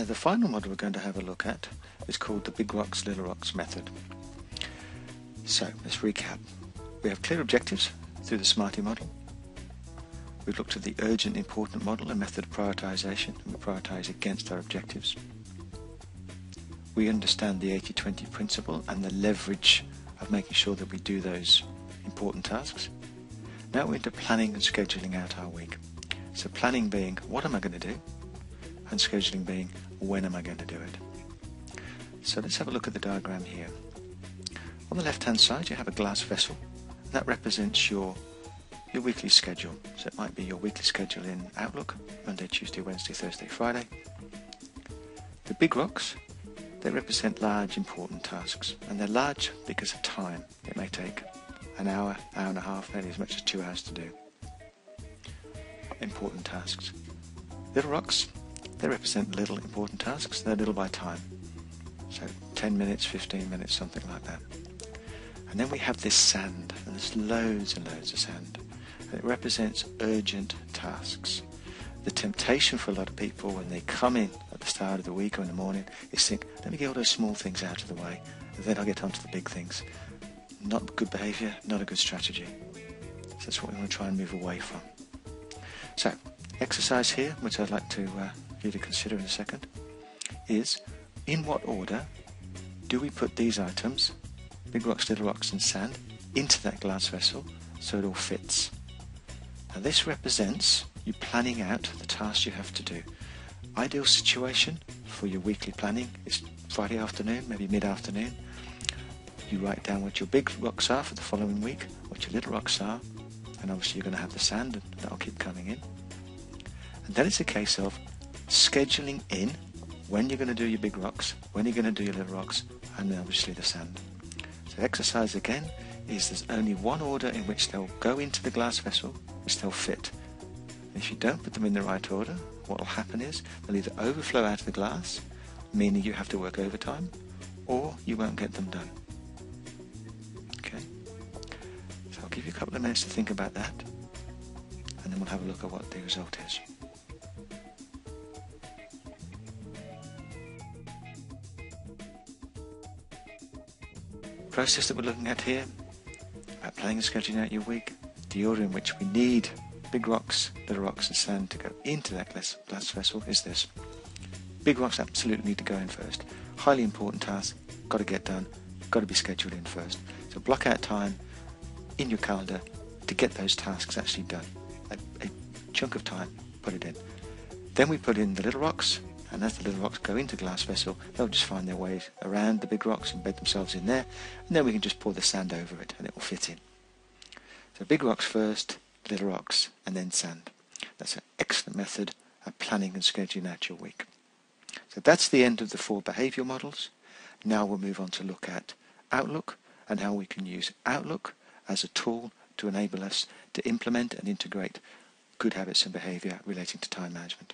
Now the final model we're going to have a look at is called the Big Rocks, Little Rocks method. So let's recap. We have clear objectives through the SMARTY model. We've looked at the urgent important model and method of prioritization, and we prioritize against our objectives. We understand the 80-20 principle and the leverage of making sure that we do those important tasks. Now we're into planning and scheduling out our week. So planning being, what am I going to do? And scheduling being, when am I going to do it? So let's have a look at the diagram here. On the left hand side you have a glass vessel. That represents your weekly schedule. So it might be your weekly schedule in Outlook, Monday, Tuesday, Wednesday, Thursday, Friday. The big rocks, they represent large important tasks, and they're large because of time. It may take an hour, hour and a half, maybe as much as 2 hours to do. Important tasks. Little rocks, they represent little important tasks. They're little by time. So 10 minutes, 15 minutes, something like that. And then we have this sand, and there's loads and loads of sand. And it represents urgent tasks. The temptation for a lot of people when they come in at the start of the week or in the morning is think, let me get all those small things out of the way, and then I'll get on to the big things. Not good behaviour, not a good strategy. So that's what we want to try and move away from. So, exercise here, which I'd like to you to consider in a second, is in what order do we put these items, big rocks, little rocks and sand, into that glass vessel so it all fits. Now this represents you planning out the tasks you have to do. Ideal situation for your weekly planning is Friday afternoon, maybe mid-afternoon. You write down what your big rocks are for the following week, what your little rocks are, and obviously you're going to have the sand and that'll keep coming in. And then it's a case of scheduling in when you're going to do your big rocks, when you're going to do your little rocks, and then obviously the sand. So exercise again is there's only one order in which they'll go into the glass vessel, which they'll fit. And if you don't put them in the right order, what will happen is they'll either overflow out of the glass, meaning you have to work overtime, or you won't get them done. Okay? So I'll give you a couple of minutes to think about that, and then we'll have a look at what the result is. Process that we're looking at here, about planning and scheduling out your week, the order in which we need big rocks, little rocks and sand to go into that glass vessel is this. Big rocks absolutely need to go in first. Highly important task, got to get done, got to be scheduled in first. So block out time in your calendar to get those tasks actually done. A chunk of time, put it in. Then we put in the little rocks, and as the little rocks go into the glass vessel, they'll just find their way around the big rocks and bed themselves in there, and then we can just pour the sand over it and it will fit in. So big rocks first, little rocks, and then sand. That's an excellent method of planning and scheduling out your week. So that's the end of the 4 behavioural models. Now we'll move on to look at Outlook and how we can use Outlook as a tool to enable us to implement and integrate good habits and behaviour relating to time management.